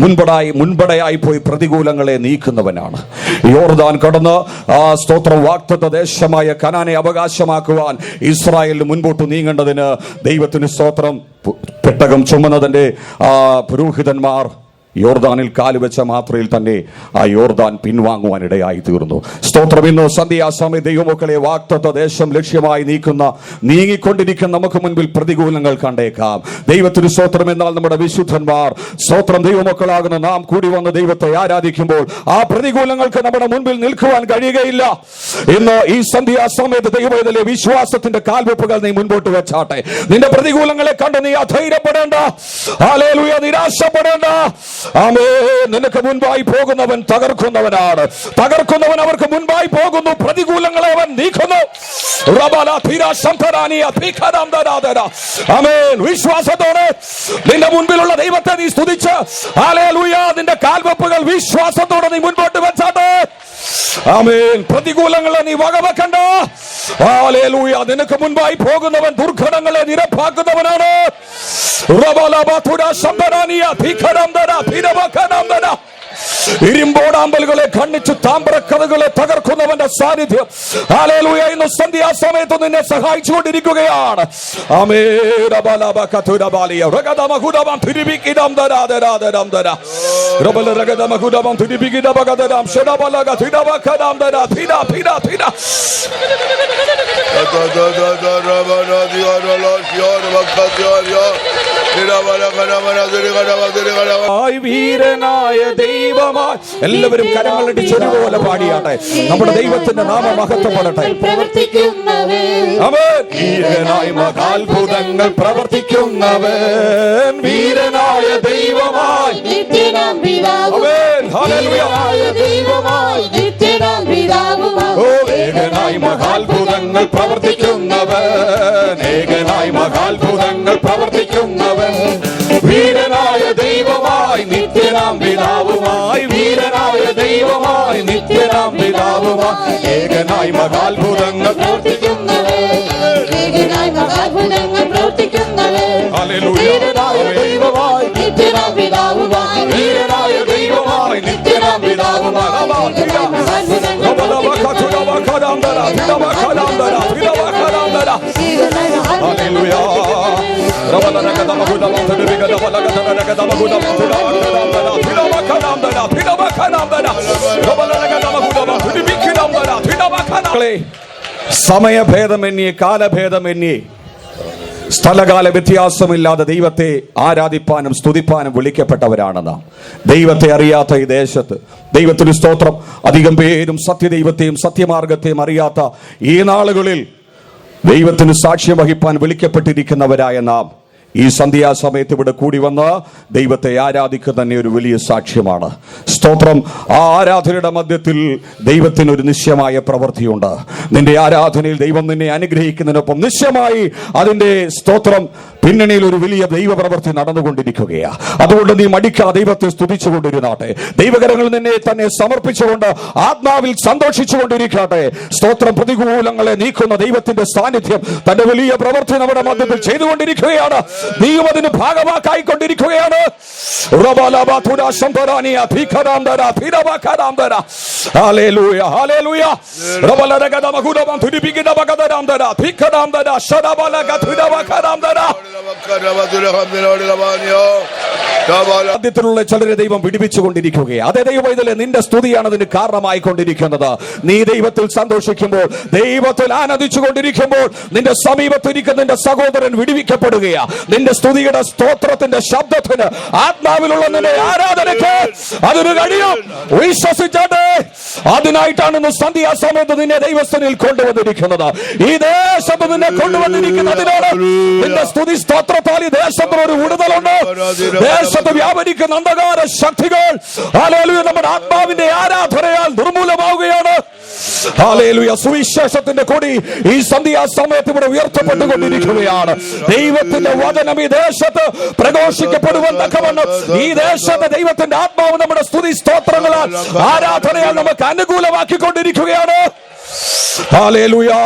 മുൻപടയായി പോയി പ്രതികൂലങ്ങളെ നീക്കുന്നവനാണ്. യോർദാൻ കടന്ന് ആ സ്തോത്രം വാഗ്ദത്ത ദേശമായ കനാനെ അവകാശമാക്കുവാൻ ഇസ്രായേലിന് മുൻപോട്ട് നീങ്ങേണ്ടതിന് ദൈവത്തിന് സ്തോത്രം പെട്ടകം ചുമന്നതിന്റെ പുരോഹിതന്മാർ യോർദാനിൽ കാലുവെച്ച മാത്രയിൽ തന്നെ ആ യോർദാൻ പിൻവാങ്ങുവാൻ ഇടയായി തീർന്നു. സ്തോത്രം. ഇന്ന് സന്ധ്യാസമയ ദൈവമക്കളെ വാഗ്ദത്ത ദേശം ലക്ഷ്യമായി നീങ്ങിക്കൊണ്ടിരിക്കുന്ന നമുക്ക് മുൻപിൽ പ്രതികൂലങ്ങൾ കണ്ടേക്കാം. ദൈവത്തിന് സ്തോത്രം. എന്നാൽ നമ്മുടെ വിശുദ്ധന്മാർ സ്തോത്രം ദൈവമക്കളാകുന്ന നാം കൂടി വന്ന് ദൈവത്തെ ആരാധിക്കുമ്പോൾ ആ പ്രതികൂലങ്ങൾക്ക് നമ്മുടെ മുൻപിൽ നിൽക്കുവാൻ കഴിയുകയില്ല. ഇന്ന് ഈ സന്ധ്യാസമയത്ത് ദൈവത്തിലെ വിശ്വാസത്തിന്റെ കാൽവെപ്പുകൾ നീ മുൻപോട്ട് വെച്ചാട്ടെ. നിന്റെ പ്രതികൂലങ്ങളെ കണ്ട് നീ അധൈര്യപ്പെടേണ്ട, ഹല്ലേലൂയ, നിരാശപ്പെടേണ്ട. ആമേൻ. നിനക്ക് മുൻപായി പോകുന്നവൻ തകർക്കുന്നവനാണ്. തകർക്കുന്നവൻ അവർക്ക് മുൻപായി പോകുന്നു. പ്രതികൂലങ്ങളെ അവൻ നീക്കുന്നു. ആമേൻ. വിശ്വാസത്തോടെ നിന്റെ മുൻപിലുള്ള ദൈവത്തെ നീ സ്തുതിച്ച്, ഹല്ലേലൂയ, നിന്റെ കാൽവെപ്പുകൾ വിശ്വാസത്തോടെ നീ മുൻപോട്ട് വെച്ചാട്ടെ. ആമേൻ. പ്രതികൂലങ്ങളെ നീ വകവെക്കണ്ട. ഹല്ലേലൂയ. നിനക്ക് മുൻപായി പോകുന്നവൻ ദുർഘടങ്ങളെ നിരപ്പാക്കുന്നവനാണ്. ഇരുമ്പോടാമ്പലുകളെ ഖണ്ഡിച്ച് താമ്രക്കഥകളെ തകർക്കുന്നവന്റെ സാന്നിധ്യം, ഹല്ലേലൂയ, ഇന്ന് സന്ധ്യാസമയത്ത് നിന്നെ സഹായിച്ചുകൊണ്ടിരിക്കുകയാണ്. വീരനായ ദൈവമായി എല്ലാവരും കരങ്ങളിടിച്ച് ഒരുപോലെ പാടിയാട്ടെ. നമ്മുടെ ദൈവത്തിന്റെ നാമം മഹത്വപ്പെടട്ടെ. അവൻ വീരനായ മഹാത്ഭുതങ്ങൾ പ്രവർത്തിക്കുന്നവൻ, വീരനായ ദൈവമായി ഏകനായി മഹാത്ഭുതങ്ങൾ പ്രവർത്തിക്കുന്നവൻ, ഏകനായി മഹാത്ഭുതങ്ങൾ പ്രവർത്തിക്കുന്നവൻ, വീരനായ ദൈവമായി നിത്യനാം പിതാവുമായി, വീരനായ ദൈവമായി നിത്യനാം പിതാവുമായി, ഏകനായി മഹാത്ഭുതങ്ങൾ പ്രവർത്തിക്കുന്നവൻ, ഏകനായി മഹാത്ഭുതങ്ങൾ പ്രവർത്തിക്കുന്നവൻ, വീരനായ ദൈവമായി നിത്യനാം പിതാവുമായി, വീരനായ ദൈവമായി നിത്യനാം പിതാവുമായി, സമയഭേദമന്യേ കാലഭേദമന്യേ സ്ഥലകാല വ്യത്യാസമില്ലാതെ ദൈവത്തെ ആരാധിപ്പാനും സ്തുതിപ്പാനും വിളിക്കപ്പെട്ടവരാണ് നാം. ദൈവത്തെ അറിയാത്ത ഈ ദേശത്ത് ദൈവത്തിന് സ്തോത്രം, അധികം പേരും സത്യദൈവത്തെയും സത്യമാർഗത്തെയും അറിയാത്ത ഈ നാളുകളിൽ ദൈവത്തിന് സാക്ഷ്യം വഹിപ്പാൻ വിളിക്കപ്പെട്ടിരിക്കുന്നവരായ നാം ഈ സന്ധ്യാസമയത്ത് ഇവിടെ കൂടി വന്ന് ദൈവത്തെ ആരാധിക്കുക തന്നെ ഒരു വലിയ സാക്ഷ്യമാണ്. സ്തോത്രം. ആ ആരാധനയുടെ മധ്യത്തിൽ ദൈവത്തിന് ഒരു നിശ്ചയമായ പ്രവൃത്തിയുണ്ട്. നിന്റെ ആരാധനയിൽ ദൈവം നിന്നെ അനുഗ്രഹിക്കുന്നതിനൊപ്പം നിശ്ചയമായി അതിന്റെ സ്തോത്രം പിന്നണിയിൽ ഒരു വലിയ ദൈവപ്രവൃത്തി നടന്നുകൊണ്ടിരിക്കുകയാണ്. അതുകൊണ്ട് നീ മടിക്കാ ദൈവത്തെ സ്തുതിച്ചുകൊണ്ടിരുന്നാട്ടെ. ദൈവകരങ്ങൾ നിന്നെ തന്നെ സമർപ്പിച്ചുകൊണ്ട് ആത്മാവിൽ സന്തോഷിച്ചുകൊണ്ടിരിക്കട്ടെ. സ്തോത്രം. പ്രതികൂലങ്ങളെ നീക്കുന്ന ദൈവത്തിന്റെ സാന്നിധ്യം തന്റെ വലിയ പ്രവൃത്തി നമ്മുടെ മധ്യത്തിൽ ചെയ്തുകൊണ്ടിരിക്കുകയാണ്. നീയും അതിന് ഭാഗമാക്കായിക്കൊണ്ടിരിക്കുകയാണ്. Rabalabatura Shambarania, Pikaramdara, Pirabakaramdara. Hallelujah, hallelujah. Rabalagadamakudam to the Pikinabakadamdara, Pikaramdara, Shadabalagaturabakaramdara. ത്തിലുള്ള ചിലരെ ദൈവം പിടിപ്പിച്ചുകൊണ്ടിരിക്കുകയാണ്. അതേ ദൈവത്തിലെ നിന്റെ സ്തുതിയാണ് അതിന് കാരണമായിക്കൊണ്ടിരിക്കുന്നത്. നീ ദൈവത്തിൽ സന്തോഷിക്കുമ്പോൾ, ദൈവത്തിൽ ആനന്ദിച്ചു കൊണ്ടിരിക്കുമ്പോൾ, നിന്റെ സമീപത്തിരിക്കുന്ന നിന്റെ സഹോദരൻ വിടുവിക്കപ്പെടുകയാ. നിന്റെ സ്തുതിയുടെ സ്തോത്രത്തിന്റെ ശബ്ദത്തിന്, ആത്മാവിലുള്ള നിന്റെ ആരാധനയ്ക്ക് അതിന് കഴിയും. വിശ്വസിച്ചേ, അതിനായിട്ടാണ് ഇന്ന് സന്ധ്യാസമയത്ത് നിന്നെ ദൈവസ്ഥനിൽ കൊണ്ടുവന്നിരിക്കുന്നത്. ഈ ദേശത്ത് നിന്നെ കൊണ്ടുവന്നിരിക്കുന്നതിനോട് നിന്റെ സ്തുതി സ്തോത്രത്താൽ ഈ ദേശത്തിന് ഒരു വിടുതലുണ്ട്. ദേശത്ത് വ്യാപരിക്കുന്ന അന്ധകാര ശക്തികൾ ഹല്ലേലൂയ നമ്മുടെ ആത്മാവിന്റെ ആരാധനയാൽ നിർമൂലമാവുകയാണ്. ഹല്ലേലൂയ. സുവിശേഷത്തിന്റെ കൊടി ഈ സന്ധ്യാസമയത്ത് ഇവിടെ ഉയർത്തപ്പെട്ടുകൊണ്ടിരിക്കുകയാണ്. ദൈവത്തിന്റെ വചനം ഈ ദേശത്ത് പ്രഘോഷിക്കപ്പെടുവാൻ തക്കവണ്ണം ഈ ദേശത്തെ ദൈവത്തിന്റെ ആത്മാവ് നമ്മുടെ സ്തുതി സ്തോത്രങ്ങളാൽ ആരാധനയാൽ നമുക്ക് അനുകൂലമാക്കിക്കൊണ്ടിരിക്കുകയാണ്. Hallelujah.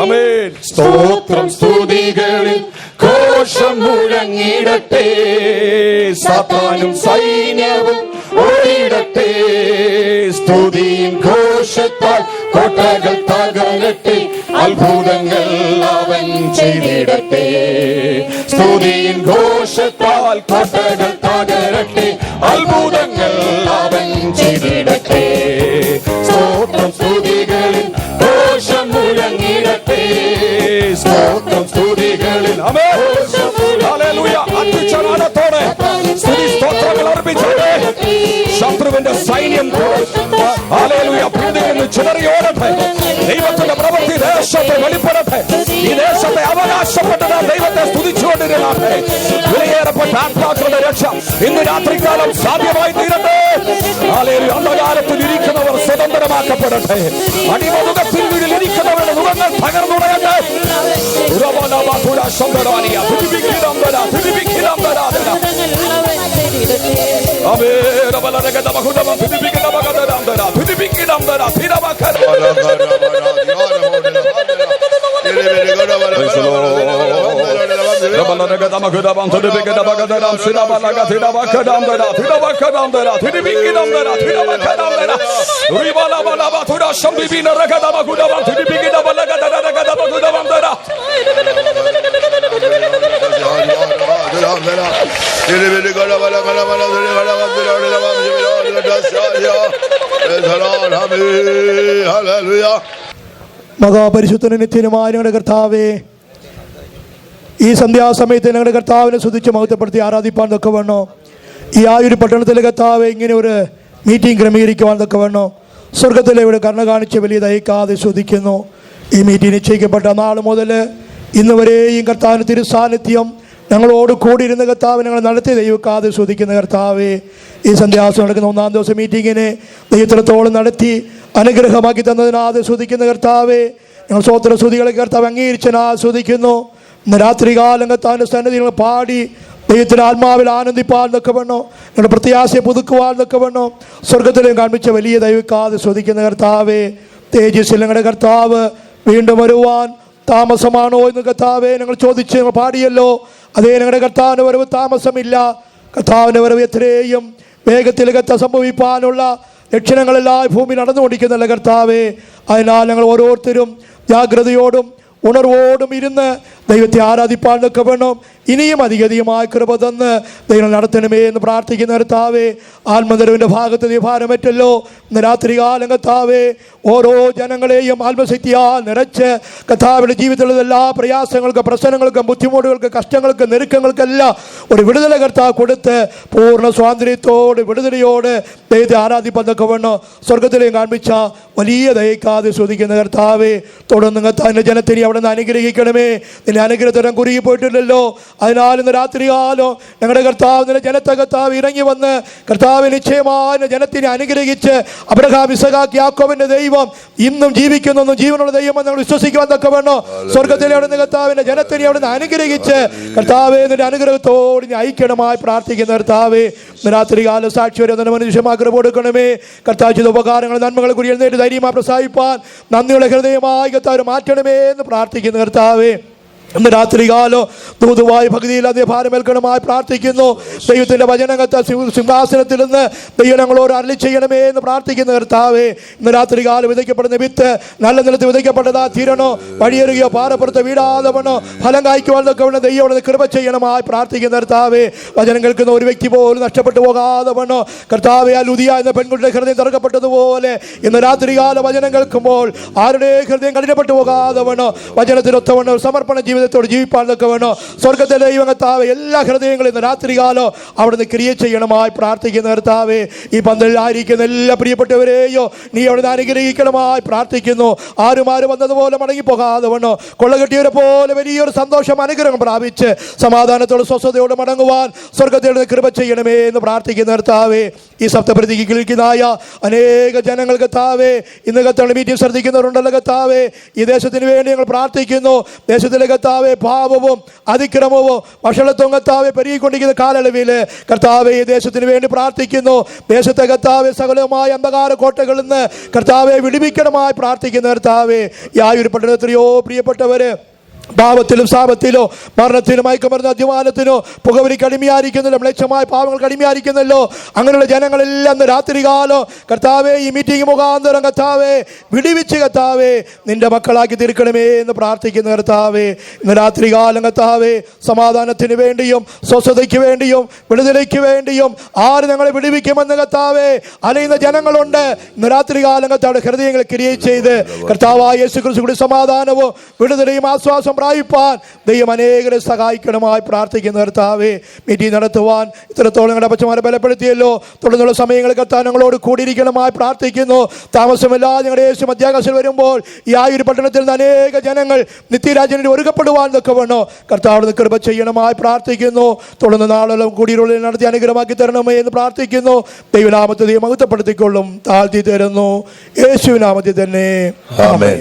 Amen. സ്തോത്രം സ്തുതികളിൽ ഘോഷം മുഴങ്ങിടട്ടെ, സാത്താനും സൈന്യവും ഓടിടട്ടെ. സ്തുതിയും ഘോഷത്താൽ കോട്ടകൾ തകരട്ടെ, അത്ഭുതങ്ങൾ അവൻ ചെയ്തിടട്ടെ. സ്തുതിയും ഘോഷത്താൽ കോട്ടകൾ തകരട്ടെ, അത്ഭുതങ്ങൾ അവൻ ചെയ്തിടട്ടെ. സ്തോത്രം സ്തുതികളിൽ ഘോഷം മുഴങ്ങിടട്ടെ, സ്തോത്രം സ്തുതികളിൽ ഹല്ലേലൂയ. അത്യുച്ചനാദത്തോടെ സ്തുതി സ്തോത്രങ്ങൾ അർപ്പിച്ചോട്ടെ. ശത്രുവിന്റെ സൈന്യം ഹല്ലേലൂയ ഭൂമിയിൽ നിന്ന് ചിതറിയോടട്ടെ. ദൈവത്തിന്റെ പ്രവൃത്തി ദേശത്തെ വെളിപ്പെടട്ടെ. ഈ ദേശത്തെ അവകാശപ്പെട്ട ദൈവത്തെ സ്തുതിച്ചുകൊണ്ടിരുന്നാട്ടെ. വിലയേറപ്പെട്ട ആത്മാക്കളുടെ രക്ഷ ഇന്ന് രാത്രികാലം സാധ്യമായി തീരട്ടെ. ഹല്ലേലൂയ. അന്ധകാരത്തിൽ ഇരിക്കുന്നവർ സ്വതന്ത്രമാക്കപ്പെടട്ടെ. അടിമമുഖത്തിൽ ഇരിക്കുന്നവരുടെ മുഖങ്ങൾ തകർന്നുടയട്ടെ. മഹാപരിശുദ്ധനും നിത്യനുമായ ഞങ്ങളുടെ കർത്താവേ, ഈ സന്ധ്യാസമയത്ത് ഞങ്ങളുടെ കർത്താവിനെ സ്തുതിച്ച് മഹത്വപ്പെടുത്തി ആരാധിപ്പാൻ തൊക്കെ വേണോ. ഈ ആയൊരു പട്ടണത്തിലെ കർത്താവെ ഇങ്ങനെ ഒരു മീറ്റിംഗ് ക്രമീകരിക്കുവാൻ തൊക്കെ വേണോ. സ്വർഗത്തിലെ ഇവിടെ കരുണ കാണിച്ച് വലിയ ദയക്കാതെ സ്തുതിക്കുന്നു. ഈ മീറ്റിംഗ് നിശ്ചയിക്കപ്പെട്ട നാൾ മുതൽ ഇന്ന് വരെയും കർത്താവിന് തിരുസാന്നിധ്യം ഞങ്ങളോട് കൂടിയിരുന്ന കർത്താവ് ഞങ്ങൾ നടത്തി ദൈവക്കാതെ സ്തുതിക്കുന്ന കർത്താവെ, ഈ സന്ധ്യാസം നടക്കുന്ന 1-ാം ദിവസം മീറ്റിങ്ങിനെ ദൈവത്തിനത്തോളം നടത്തി അനുഗ്രഹമാക്കി തന്നതിനാതെ സ്തുതിക്കുന്ന കർത്താവെ, ഞങ്ങൾ സ്വോത്ര സ്തുതികളെ കർത്താവ് അംഗീകരിച്ചതിനാ സ്തുതിക്കുന്നു. ഇന്ന് രാത്രികാലം കർത്താവിൻ്റെ സന്നിധികൾ പാടി ദൈവത്തിന് ആത്മാവിൽ ആനന്ദിപ്പാൻ എന്നൊക്കെ വേണോ, ഞങ്ങളുടെ പ്രത്യാശയെ പുതുക്കുവാൻ എന്നൊക്കെ വേണോ. സ്വർഗത്തിലും കാണിച്ച വലിയ ദൈവക്കാതെ സ്തുതിക്കുന്ന കർത്താവെ, തേജസ്സിൽ ഞങ്ങളുടെ കർത്താവ് വീണ്ടും വരുവാൻ താമസമാണോ എന്ന് കർത്താവെ ഞങ്ങൾ ചോദിച്ച് ഞങ്ങൾ പാടിയല്ലോ. അതേ, ഞങ്ങളുടെ കർത്താവിൻ്റെ വരവ് താമസമില്ല. കർത്താവിൻ്റെ വരവ് എത്രയും വേഗത്തിൽ സംഭവിപ്പാനുള്ള ലക്ഷണങ്ങളെല്ലാം ഭൂമി നടന്നുകൊണ്ടിരിക്കുന്നല്ല കർത്താവെ. അതിനാൽ ഞങ്ങൾ ഓരോരുത്തരും ജാഗ്രതയോടും ഉണർവോടും ഇരുന്ന് ദൈവത്തെ ആരാധിപ്പാൻ എന്നൊക്കെ വേണം. ഇനിയും അധികമായ കൃപ തന്ന് ദൈവം നടത്തണമേ എന്ന് പ്രാർത്ഥിക്കുന്ന കർത്താവേ, ആത്മനിറവിൻ്റെ ഭാഗത്ത് നീ ഭാരമറ്റല്ലോ. ഇന്ന് രാത്രികാലം കർത്താവേ, ഓരോ ജനങ്ങളെയും ആത്മശക്തിയാൽ നിറച്ച് കർത്താവിൻ്റെ ജീവിതത്തിലുള്ള എല്ലാ പ്രയാസങ്ങൾക്കും പ്രശ്നങ്ങൾക്കും ബുദ്ധിമുട്ടുകൾക്കും കഷ്ടങ്ങൾക്കും നെരുക്കങ്ങൾക്കെല്ലാം ഒരു വിടുതല കർത്താവ് കൊടുത്ത് പൂർണ്ണ സ്വാതന്ത്ര്യത്തോട് വിടുതലയോട് ദൈവത്തെ ആരാധിപ്പതൊക്കെ വേണം. സ്വർഗത്തിലേയും കാണിച്ച വലിയ ദയക്കാതെ ശ്രദ്ധിക്കുന്ന കർത്താവേ, തുടർന്ന് കർത്താവിൻ്റെ ജനത്തിനെ അവിടെ നിന്ന് അനുഗ്രഹിക്കണമേ. നിന്റെ അനുഗ്രഹത്തരം കുറുകി പോയിട്ടില്ലല്ലോ. അതിനാൽ ഇന്ന് രാത്രികാലോ ഞങ്ങളുടെ കർത്താവ് നിന്റെ ജനത്തെ കർത്താവ് ഇറങ്ങി വന്ന് കർത്താവ് നിശ്ചയമായ ജനത്തിനെ അനുഗ്രഹിച്ച് അബ്രഹാം ഇസഹാക്ക് യാക്കോബിന്റെ ദൈവം ഇന്നും ജീവിക്കുന്നു, ജീവനുള്ള ദൈവം ഞങ്ങൾ വിശ്വസിക്കുവാൻ തക്കവണ്ണോ സ്വർഗത്തിലെ അവിടുന്ന് കർത്താവിന്റെ ജനത്തിനെ അവിടുന്ന് അനുഗ്രഹിച്ച് കർത്താവെ നിന്റെ അനുഗ്രഹത്തോട് ഞാൻ ഐക്യമായി പ്രാർത്ഥിക്കുന്ന കർത്താവെ രാത്രികാല സാക്ഷി വരെ മനുഷ്യമാ കൃപ കൊടുക്കണമേ. കർത്താവ് ചെയ്ത ഉപകാരങ്ങൾ നന്മകളെ കുറിച്ച് എഴുന്നേറ്റ് ധൈര്യമായി പ്രസാദിപ്പാൻ നന്ദിയുള്ള ഹൃദയമായി കർത്താവ് മാറ്റണമേ എന്ന് പ്രാർത്ഥിക്കുന്ന കർത്താവെ ഇന്ന് രാത്രികാലോ ദൂതുവായി ഭക്തിയില്ലാതെ ഭാരമേൽക്കണമായി പ്രാർത്ഥിക്കുന്നു. ദൈവത്തിന്റെ വചനങ്ങത്തെ സിംഹാസനത്തിൽ നിന്ന് ദൈവം ഞങ്ങളോട് അരുളി ചെയ്യണമേ എന്ന് പ്രാർത്ഥിക്കുന്ന കർത്താവേ, ഇന്ന് രാത്രികാലം വിതയ്ക്കപ്പെടുന്ന വിത്ത് നല്ല നിലത്ത് വിതയ്ക്കപ്പെട്ടതാ തീരണോ, വഴിയേറുകയോ പാറപ്പുറത്ത് വീടാതെ വണ്ണോ ഫലം കായ്ക്കുവാനൊക്കെ വേണ്ട ദൈവം കൃപ ചെയ്യണമായി പ്രാർത്ഥിക്കുന്ന കർത്താവേ. വചനം കേൾക്കുന്ന ഒരു വ്യക്തി പോലും നഷ്ടപ്പെട്ടു പോകാതെ വണ്ണോ കർത്താവേ, ആ ലുദിയ എന്ന പെൺകുട്ടിയുടെ ഹൃദയം തുറക്കപ്പെട്ടതുപോലെ ഇന്ന് രാത്രികാല വചനം കേൾക്കുമ്പോൾ ആരുടെ ഹൃദയം കഠിനപ്പെട്ടു പോകാതെ വണ്ണോ വചനത്തിനൊത്തവണ്ണോ സമർപ്പണ ജീവിതത്തോട് ജീവിപ്പാനൊക്കെ വേണോ സ്വർഗത്തിലെ ദൈവം കർത്താവേ എല്ലാ ഹൃദയങ്ങളും ഇന്ന് രാത്രികാലോ അവിടുന്ന് ക്രിയ ചെയ്യണമായി പ്രാർത്ഥിക്കുന്ന കർത്താവേ. ഈ പന്തലിൽ ആയിരിക്കുന്ന എല്ലാ പ്രിയപ്പെട്ടവരെയോ നീ അവിടുന്ന് അനുഗ്രഹിക്കണമായി പ്രാർത്ഥിക്കുന്നു. ആരും വന്നതുപോലെ മടങ്ങിപ്പോകാതെ വേണോ കൊള്ളകെട്ടിയവരെ പോലെ വലിയൊരു സന്തോഷം അനുഗ്രഹം പ്രാപിച്ച് സമാധാനത്തോടെ സ്വസ്ഥതയോടെ മടങ്ങുവാൻ സ്വർഗത്തിലെ കൃപ ചെയ്യണമേ എന്ന് പ്രാർത്ഥിക്കുന്ന കർത്താവേ. ഈ സപ്തപ്രതിക്ക് കേൾക്കുന്നതായ അനേക ജനങ്ങൾ കർത്താവേ ഇന്ന് കർത്താവ് മീറ്റിംഗ് ശ്രദ്ധിക്കുന്നവരുണ്ടല്ലോ കർത്താവേ, ഈ ദേശത്തിന് വേണ്ടി ഞങ്ങൾ പ്രാർത്ഥിക്കുന്നു. ദേശത്തിലെ കർത്താവെ പാപവും അതിക്രമവും വഷളത്വവും കർത്താവെ പെരുകിക്കൊണ്ടിരിക്കുന്ന കാലയളവിൽ കർത്താവെ ഈ ദേശത്തിന് വേണ്ടി പ്രാർത്ഥിക്കുന്നു. ദേശത്തെ കർത്താവെ സകലമായ അന്ധകാര കോട്ടകളിൽ നിന്ന് കർത്താവെ വിടുവിക്കണമായി പ്രാർത്ഥിക്കുന്ന കർത്താവെ. ഈ ആയൊരു പട്ടണത്തിലെയോ പ്രിയപ്പെട്ടവര് പാപത്തിലും സാപത്തിലോ മരണത്തിലും മയക്കുമരുന്ന് അധ്വാനത്തിനോ പുകവലിക്ക് അടിമയായിരിക്കുന്നല്ലോ, മ്ലേച്ഛമായ പാവങ്ങൾക്ക് അടിമയായിരിക്കുന്നല്ലോ. അങ്ങനെയുള്ള ജനങ്ങളെല്ലാം രാത്രികാലോ കർത്താവെ ഈ മീറ്റിംഗ് മുഖാന്തരം കർത്താവെ വിടുവിച്ച് കർത്താവെ നിന്റെ മക്കളാക്കി തീർക്കണമേ എന്ന് പ്രാർത്ഥിക്കുന്ന കർത്താവെ. ഇന്ന് രാത്രികാലം കർത്താവെ സമാധാനത്തിന് വേണ്ടിയും സ്വസ്ഥതയ്ക്ക് വേണ്ടിയും വിടുതലയ്ക്ക് വേണ്ടിയും ആര് ഞങ്ങളെ വിടുവിക്കുമെന്ന് കർത്താവെ അലയുന്ന ജനങ്ങളുണ്ട്. ഇന്ന് രാത്രികാലം കർത്താവ് ഹൃദയങ്ങളെ ക്രിയ ചെയ്ത് കർത്താവായ യേശുക്രിസ്തു കൂടി സമാധാനവും വിടുതലയും ആശ്വാസം പ്രാപിപ്പാൻ ദൈവം അനേകരെ സഹായിക്കണമായി പ്രാർത്ഥിക്കുന്ന കർത്താവേ. മീറ്റിംഗ് നടത്തുവാൻ ഇത്രത്തോളം ഞങ്ങളുടെ അപ്പച്ചമാരെ ബലപ്പെടുത്തിയല്ലോ. തുടർന്നുള്ള സമയങ്ങളിൽ കർത്താവ് ഞങ്ങളോട് കൂടിയിരിക്കണമായി പ്രാർത്ഥിക്കുന്നു. താമസമില്ലാതെ ഞങ്ങളുടെ യേശു മധ്യാകാശത്തിൽ വരുമ്പോൾ ഈ ആയൊരു പട്ടണത്തിൽ നിന്ന് അനേക ജനങ്ങൾ നിത്യരാജ്യത്തിന് ഒരുക്കപ്പെടുവാൻ ഒക്കെ വേണോ കർത്താവ് കൃപ ചെയ്യണമായി പ്രാർത്ഥിക്കുന്നു. തുടർന്ന് നാളെ കൂടിയുള്ള നടത്തി അനുഗ്രഹമാക്കി തരണമേ എന്ന് പ്രാർത്ഥിക്കുന്നു. ദൈവനാമത്തെ ദൈവം മഹത്വപ്പെടുത്തിക്കൊള്ളും. താഴ്ത്തി തരുന്നു യേശുവിനാമത്തിൽ തന്നെ. ആമേൻ.